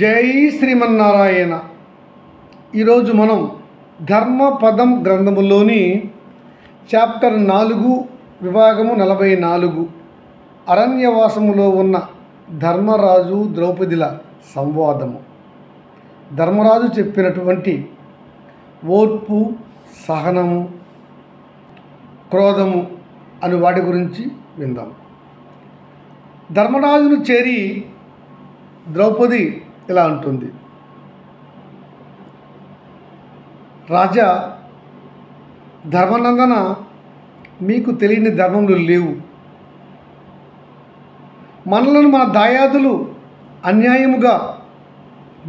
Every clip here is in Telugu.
జై శ్రీమన్నారాయణ. ఈరోజు మనం ధర్మపదం గ్రంథములోని చాప్టర్ 4 విభాగము 44 అరణ్యవాసములో ఉన్న ధర్మరాజు ద్రౌపదిల సంవాదము. ధర్మరాజు చెప్పినటువంటి ఓర్పు, సహనము, క్రోధము అని వాటి గురించి విందాం. ధర్మరాజును చేరి ద్రౌపది ఇలా అంటుంది: రాజా, ధర్మనందన, మీకు తెలియని ధర్మములు లేవు. మనలను మన దాయాదులు అన్యాయముగా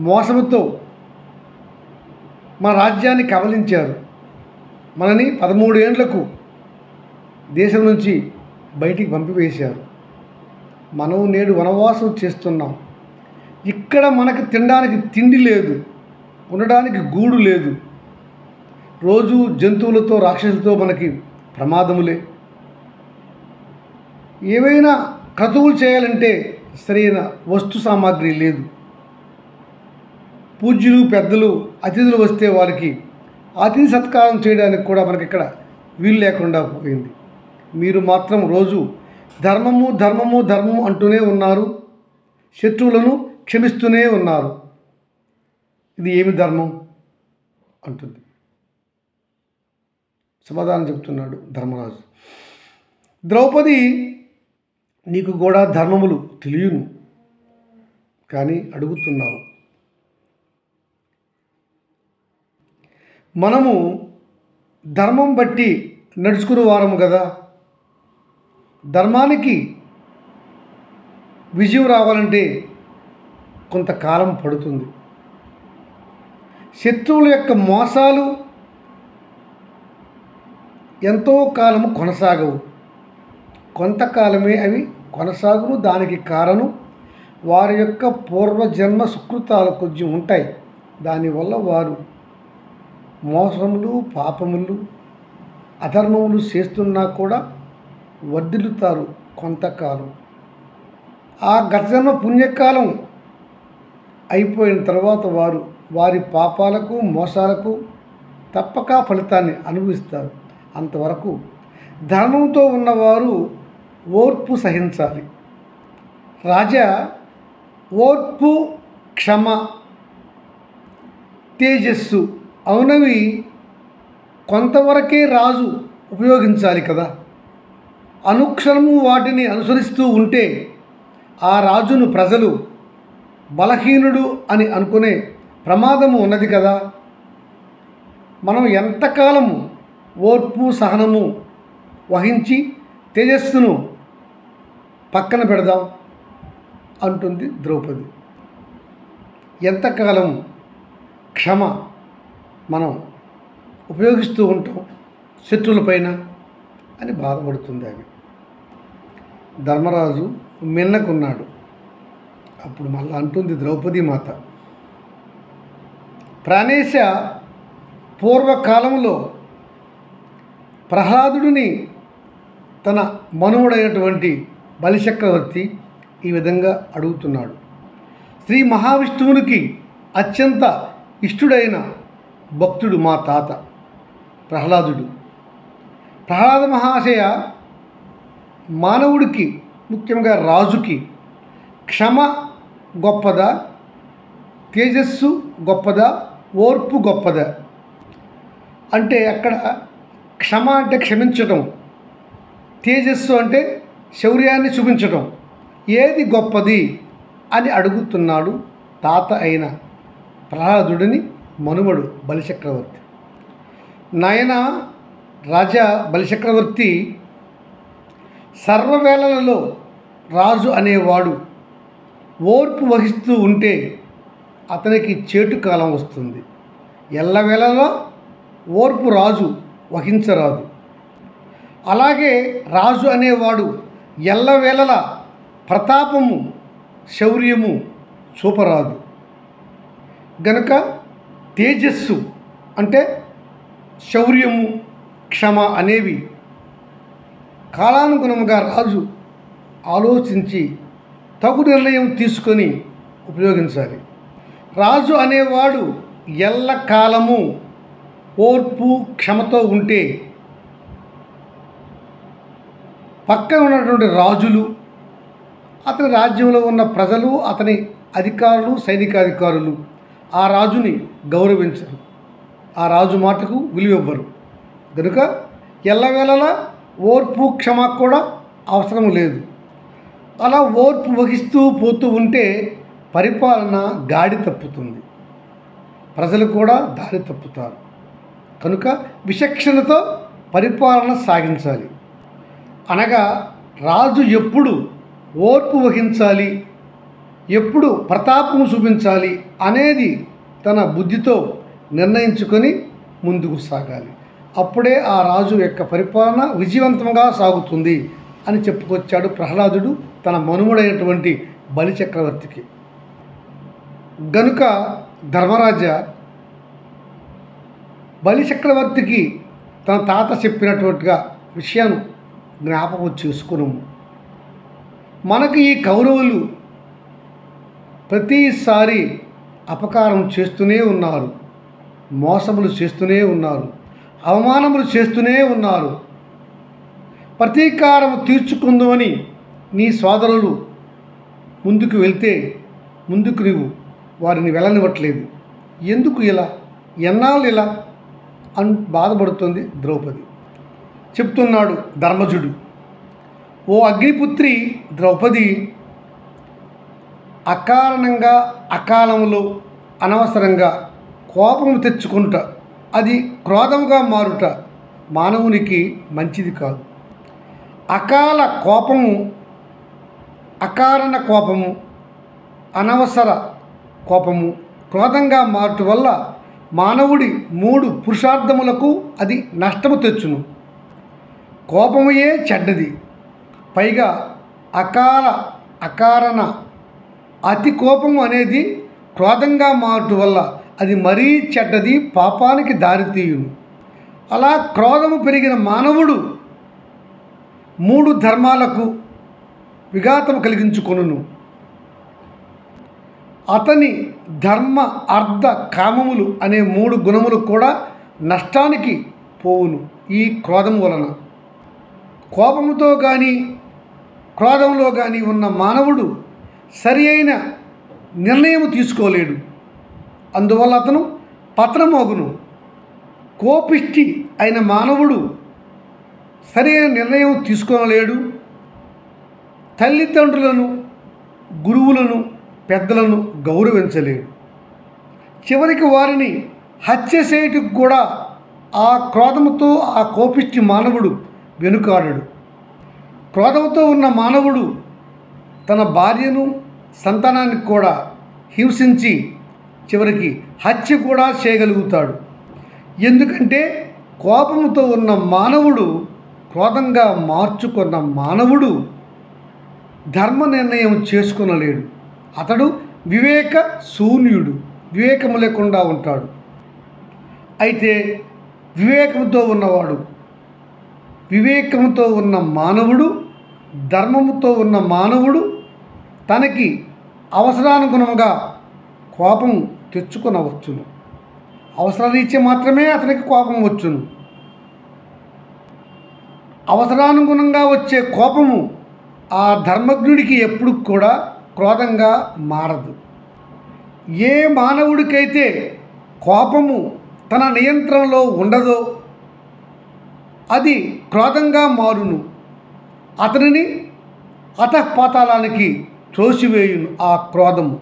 మోసముతో మన రాజ్యాన్ని కబలించారు. మనని 13 ఏండ్లకు దేశం నుంచి బయటికి పంపివేశారు. మనం నేడు వనవాసం చేస్తున్నాం. ఇక్కడ మనకు తినడానికి తిండి లేదు, ఉండడానికి గూడు లేదు. రోజు జంతువులతో, రాక్షసులతో మనకి ప్రమాదములే. ఏవైనా క్రతువులు చేయాలంటే సరైన వస్తు సామాగ్రి లేదు. పూజ్యులు, పెద్దలు, అతిథులు వస్తే వారికి అతిథి సత్కారం చేయడానికి కూడా మనకి ఇక్కడ వీలు లేకుండా పోయింది. మీరు మాత్రం రోజు ధర్మము ధర్మము ధర్మము అంటూనే ఉన్నారు. శత్రువులను క్షమిస్తూనే ఉన్నారు. ఇది ఏమి ధర్మం అంటుంది. సమాధానం చెప్తున్నాడు ధర్మరాజు. ద్రౌపది, నీకు కూడా ధర్మములు తెలియను, కానీ అడుగుతున్నావు. మనము ధర్మం బట్టి నడుచుకునే వారము కదా. ధర్మానికి విజయం రావాలంటే కొంతకాలం పడుతుంది. శత్రువుల యొక్క మోసాలు ఎంతో కాలము కొనసాగవు, కొంతకాలమే అవి కొనసాగును. దానికి కారణం వారి యొక్క పూర్వజన్మ సుకృతాలు కొంచెం ఉంటాయి. దానివల్ల వారు మోసములు, పాపములు, అధర్మములు చేస్తున్నా కూడా వర్ధిల్లుతారు కొంతకాలం. ఆ గత జన్మ పుణ్యకాలం అయిపోయిన తర్వాత వారు వారి పాపాలకు, మోసాలకు తప్పక ఫలితాన్ని అనుభవిస్తారు. అంతవరకు ధర్మంతో ఉన్నవారు ఓర్పు సహించాలి. రాజా, ఓర్పు, క్షమ, తేజస్సు అవునవి కొంతవరకే రాజు ఉపయోగించాలి కదా. అనుక్షణము వాటిని అనుసరిస్తూ ఉంటే ఆ రాజును ప్రజలు బలహీనుడు అని అనుకునే ప్రమాదము ఉన్నది కదా. మనం ఎంతకాలము ఓర్పు, సహనము వహించి తేజస్సును పక్కన పెడదాం అంటుంది ద్రౌపది. ఎంతకాలం క్షమ మనం ఉపయోగిస్తూ ఉంటాం శత్రువులపైన అని బాధపడుతుంది ఆమె. ధర్మరాజు మిన్నకున్నాడు. అప్పుడు మళ్ళీ అంటుంది ద్రౌపది మాత: ప్రాణేశ, పూర్వకాలంలో ప్రహ్లాదుడిని తన మనుమడైనటువంటి బలిచక్రవర్తి ఈ విధంగా అడుగుతున్నాడు. శ్రీ మహావిష్ణువునికి అత్యంత ఇష్టుడైన భక్తుడు మా తాత ప్రహ్లాదుడు. ప్రహ్లాద మహాశయ, మానవుడికి, ముఖ్యంగా రాజుకి క్షమ గొప్పదా, తేజస్సు గొప్పదా, ఓర్పు గొప్పదా అంటే అక్కడ క్షమ అంటే క్షమించటం, తేజస్సు అంటే శౌర్యాన్ని చూపించటం. ఏది గొప్పది అని అడుగుతున్నాడు తాత అయిన ప్రహ్లాదుడిని మనుమడు బలిచక్రవర్తి. నాయన రాజా బలిచక్రవర్తి, సర్వవేళలలో రాజు అనేవాడు ఓర్పు వహిస్తూ ఉంటే అతనికి చేటు కాలం వస్తుంది. ఎల్లవేళలా ఓర్పు రాజు వహించరాదు. అలాగే రాజు అనేవాడు ఎల్లవేళలా ప్రతాపము, శౌర్యము చూపరాదు. గనుక తేజస్సు అంటే శౌర్యము, క్షమ అనేవి కాలానుగుణంగా రాజు ఆలోచించి తగు నిర్ణయం తీసుకొని ఉపయోగించాలి. రాజు అనేవాడు ఎల్లకాలము ఓర్పు క్షమతో ఉంటే పక్కన ఉన్నటువంటి రాజులు, అతని రాజ్యంలో ఉన్న ప్రజలు, అతని అధికారులు, సైనికాధికారులు ఆ రాజుని గౌరవించరు, ఆ రాజు మాటకు విలువివ్వరు. కనుక ఎల్లవేళలా ఓర్పు క్షమ కూడా అవసరం లేదు. అలా ఓర్పు వహిస్తూ పోతూ ఉంటే పరిపాలన గాడి తప్పుతుంది, ప్రజలు కూడా దారి తప్పుతారు. కనుక విచక్షణతో పరిపాలన సాగించాలి. అనగా రాజు ఎప్పుడు ఓర్పు వహించాలి, ఎప్పుడు ప్రతాపం చూపించాలి అనేది తన బుద్ధితో నిర్ణయించుకొని ముందుకు సాగాలి. అప్పుడే ఆ రాజు యొక్క పరిపాలన విజయవంతంగా సాగుతుంది అని చెప్పుకొచ్చాడు ప్రహ్లాదుడు తన మనుమడైనటువంటి బలిచక్రవర్తికి. గనుక ధర్మరాజ బలిచక్రవర్తికి తన తాత చెప్పినటువంటిగా విషయాన్ని జ్ఞాపకం చేసుకున్నాము. మనకు ఈ కౌరవులు ప్రతిసారి అపకారం చేస్తూనే ఉన్నారు, మోసములు చేస్తూనే ఉన్నారు, అవమానములు చేస్తూనే ఉన్నారు. ప్రతీకారం తీర్చుకుందామని నీ సోదరులు ముందుకు వెళ్తే ముందుకు నువ్వు వారిని వెళ్ళనివ్వట్లేదు. ఎందుకు ఇలా, ఎన్నాళ్ళు ఇలా అని బాధపడుతుంది ద్రౌపది. చెప్తున్నాడు ధర్మజుడు, ఓ అగ్నిపుత్రి ద్రౌపది, అకారణంగా అకాలంలో అనవసరంగా కోపము తెచ్చుకుంట, అది క్రోధముగా మారుట మానవునికి మంచిది కాదు. అకాల కోపము, అకారణ కోపము, అనవసర కోపము క్రోధంగా మారుట వల్ల మానవుడి 3 పురుషార్థములకు అది నష్టము తెచ్చును. కోపముయే చెడ్డది, పైగా అకారణ అతి కోపము అనేది క్రోధంగా మారుట వల్ల అది మరీ చెడ్డది, పాపానికి దారితీయును. అలా క్రోధము పెరిగిన మానవుడు 3 ధర్మాలకు విఘాతం కలిగించుకొనును. అతని ధర్మ అర్థ కామములు అనే 3 గుణములు కూడా నష్టానికి పోవును ఈ క్రోధం వలన. కోపముతో కానీ క్రోధంలో కానీ ఉన్న మానవుడు సరి అయిన నిర్ణయం తీసుకోలేడు, అందువల్ల అతను పతనమోగును. కోపిష్టి అయిన మానవుడు సరి అయిన నిర్ణయం తీసుకోలేడు, తల్లిదండ్రులను, గురువులను, పెద్దలను గౌరవించలేడు. చివరికి వారిని హత్య చేయటకు కూడా ఆ క్రోధముతో ఆ కోపిష్టి మానవుడు వెనుకాడడు. క్రోధంతో ఉన్న మానవుడు తన భార్యను, సంతానాన్ని కూడా హింసించి చివరికి హత్య కూడా చేయగలుగుతాడు. ఎందుకంటే కోపంతో ఉన్న మానవుడు, క్రోధంగా మార్చుకున్న మానవుడు ధర్మ నిర్ణయం చేసుకొనలేడు. అతడు వివేక శూన్యుడు, వివేకము లేకుండా ఉంటాడు. అయితే వివేకంతో ఉన్నవాడు, వివేకంతో ఉన్న మానవుడు, ధర్మముతో ఉన్న మానవుడు తనకి అవసరానుగుణముగా కోపం తెచ్చుకొనవచ్చును. అవసరరీత్యా మాత్రమే అతనికి కోపం వచ్చును. అవసరానుగుణంగా వచ్చే కోపము ఆ ధర్మజ్ఞుడికి ఎప్పుడు కూడా క్రోధంగా మారదు. ఏ మానవుడికైతే కోపము తన నియంత్రణలో ఉండదో అది క్రోధంగా మారును, అతనిని అధఃపాతాళానికి త్రోసివేయును ఆ క్రోధము.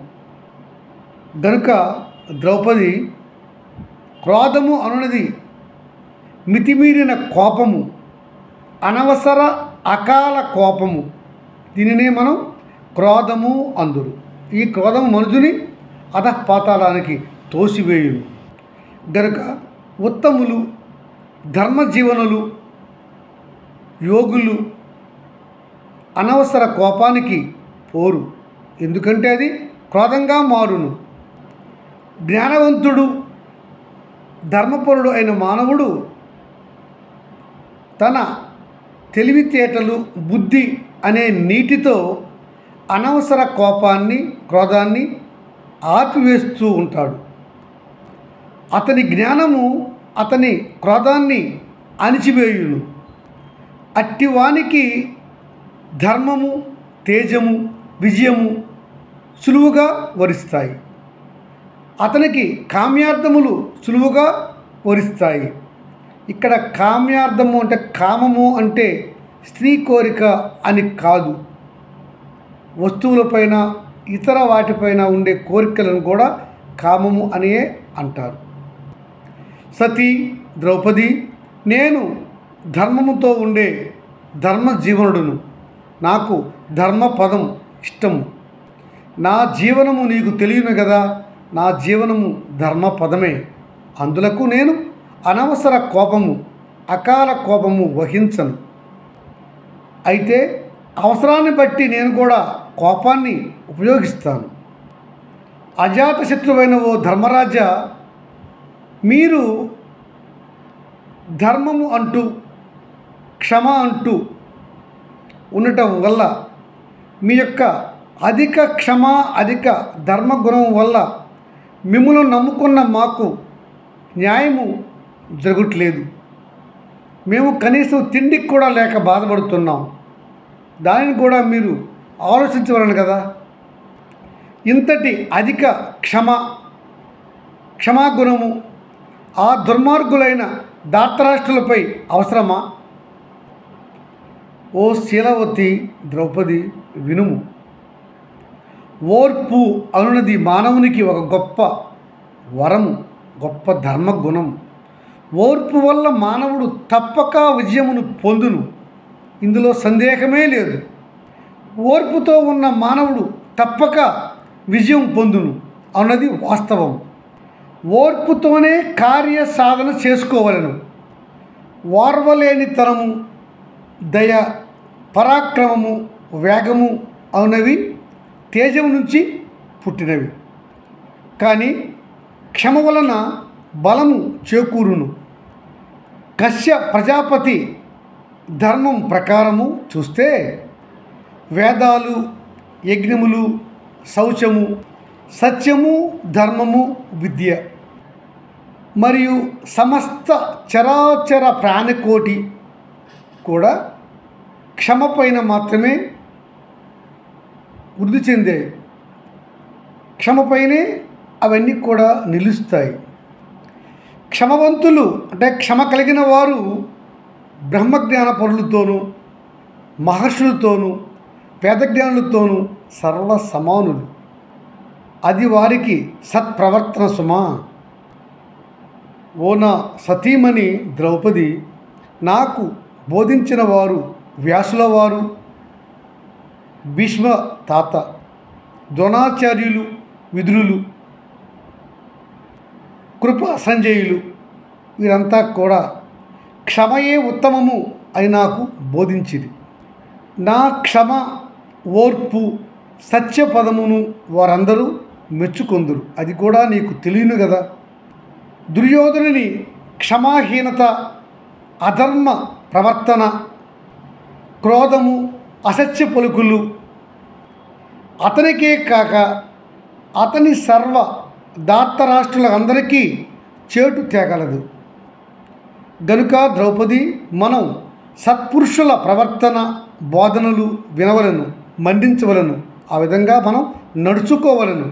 గనుక ద్రౌపది, క్రోధము అనున్నది మితిమీరిన కోపము, అనవసర అకాల కోపము. దీనినే మనం క్రోధము అందురు. ఈ క్రోధము మనుషుని అధఃపాతాళానికి తోసివేయును. గనుక ఉత్తములు, ధర్మజీవనులు, యోగులు అనవసర కోపానికి పోరు, ఎందుకంటే అది క్రోధంగా మారును. జ్ఞానవంతుడు, ధర్మపరుడు అయిన మానవుడు తన తెలివితేటలు, బుద్ధి అనే నీటితో అనవసర కోపాన్ని, క్రోధాన్ని ఆపివేస్తూ ఉంటాడు. అతని జ్ఞానము అతని క్రోధాన్ని అణిచివేయును. అట్టివానికి ధర్మము, తేజము, విజయము సులువుగా వరిస్తాయి. అతనికి కామ్యార్థములు సులువుగా వరిస్తాయి. ఇక్కడ కామ్యార్థము అంటే కామము అంటే స్త్రీ కోరిక అని కాదు. వస్తువులపైన ఇతర వాటిపైన ఉండే కోరికలను కూడా కామము అనే అంటారు. సతీ ద్రౌపది, నేను ధర్మముతో ఉండే ధర్మజీవనుడును. నాకు ధర్మ పదం ఇష్టము. నా జీవనము నీకు తెలియను కదా. నా జీవనము ధర్మ పదమే. అందులకు నేను అనవసర కోపము, అకాల కోపము వహించను. అయితే అవసరాన్ని బట్టి నేను కూడా కోపాన్ని ఉపయోగిస్తాను. అజాతశత్రువైన ఓ ధర్మరాజా, మీరు ధర్మము అంటూ క్షమ అంటూ ఉండటం వల్ల, మీ యొక్క అధిక క్షమ, అధిక ధర్మగుణం వల్ల మిమ్మల్ని నమ్ముకున్న మాకు న్యాయము జరగట్లేదు. మేము కనీసం తిండికి కూడా లేక బాధపడుతున్నాం. దానిని కూడా మీరు ఆలోచించవలను కదా. ఇంతటి అధిక క్షమాగుణము ఆ దుర్మార్గులైన ధార్తరాష్ట్రులపై అవసరమా? ఓ శీలవతి ద్రౌపది, వినుము. ఓర్పు అనున్నది మానవునికి ఒక గొప్ప వరము, గొప్ప ధర్మగుణం. ఓర్పు వల్ల మానవుడు తప్పక విజయమును పొందును. ఇందులో సందేహమే లేదు. ఓర్పుతో ఉన్న మానవుడు తప్పక విజయం పొందును అన్నది వాస్తవం. ఓర్పుతోనే కార్య సాధన చేసుకోవలను. ఓర్వలేనితనము, దయ, పరాక్రమము, వేగము అవునవి తేజం నుంచి పుట్టినవి. కానీ క్షమ వలన బలము చేకూరును. కశ్య ప్రజాపతి ధర్మం ప్రకారము చూస్తే వేదాలు, యజ్ఞములు, శౌచము, సత్యము, ధర్మము, విద్య మరియు సమస్త చరాచర ప్రాణికోటి కూడా క్షమ పైన మాత్రమే వృద్ధి చెందే. క్షమపైనే అవన్నీ కూడా నిలుస్తాయి. క్షమవంతులు అంటే క్షమ కలిగిన వారు బ్రహ్మజ్ఞాన పరులతోనూ, మహర్షులతోనూ, వేదజ్ఞానులతోనూ సర్వ సమానులు. అది వారికి సత్ప్రవర్తన సుమా. ఓ నా సతీమణి ద్రౌపది, నాకు బోధించిన వారు వ్యాసుల వారు, భీష్మ తాత, ద్రోణాచార్యులు, విదురులు, కృప సంజయులు, వీరంతా కూడా క్షమయే ఉత్తమము అని నాకు బోధించింది. నా క్షమ, ఓర్పు, సత్యపదమును వారందరూ మెచ్చుకొందురు. అది కూడా నీకు తెలియను కదా. దుర్యోధనుని క్షమాహీనత, అధర్మ ప్రవర్తన, క్రోధము, అసత్య పలుకులు అతనికే కాక అతని సర్వ ధార్తరాష్ట్రులందరికీ చేటు తేగలదు. గనుక ద్రౌపది, మనం సత్పురుషుల ప్రవర్తన, బోధనలు వినవలను, మండించవలను. ఆ విధంగా మనం నడుచుకోవలను.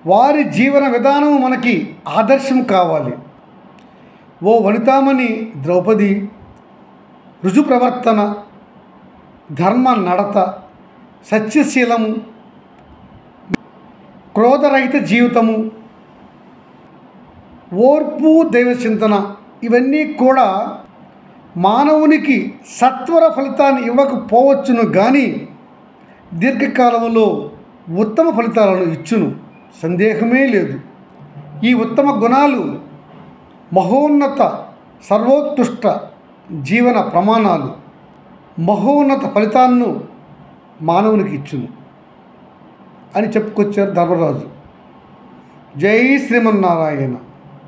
వారి జీవన విధానం మనకి ఆదర్శం కావాలి. ఓ వనితామణి ద్రౌపది, రుజు ప్రవర్తన, ధర్మ నడత, సత్యశీలము, క్రోధరహిత జీవితము, ఓర్పు, దైవచింతన ఇవన్నీ కూడా మానవునికి సత్వర ఫలితాన్ని ఇవ్వకపోవచ్చును, కానీ దీర్ఘకాలంలో ఉత్తమ ఫలితాలను ఇచ్చును. సందేహమే లేదు. ఈ ఉత్తమ గుణాలు మహోన్నత సర్వోత్కృష్ట జీవన ప్రమాణాలు, మహోన్నత ఫలితాలను మానవునికి ఇచ్చును అని చెప్పుకొచ్చారు ధర్మరాజు. జై శ్రీమన్నారాయణ.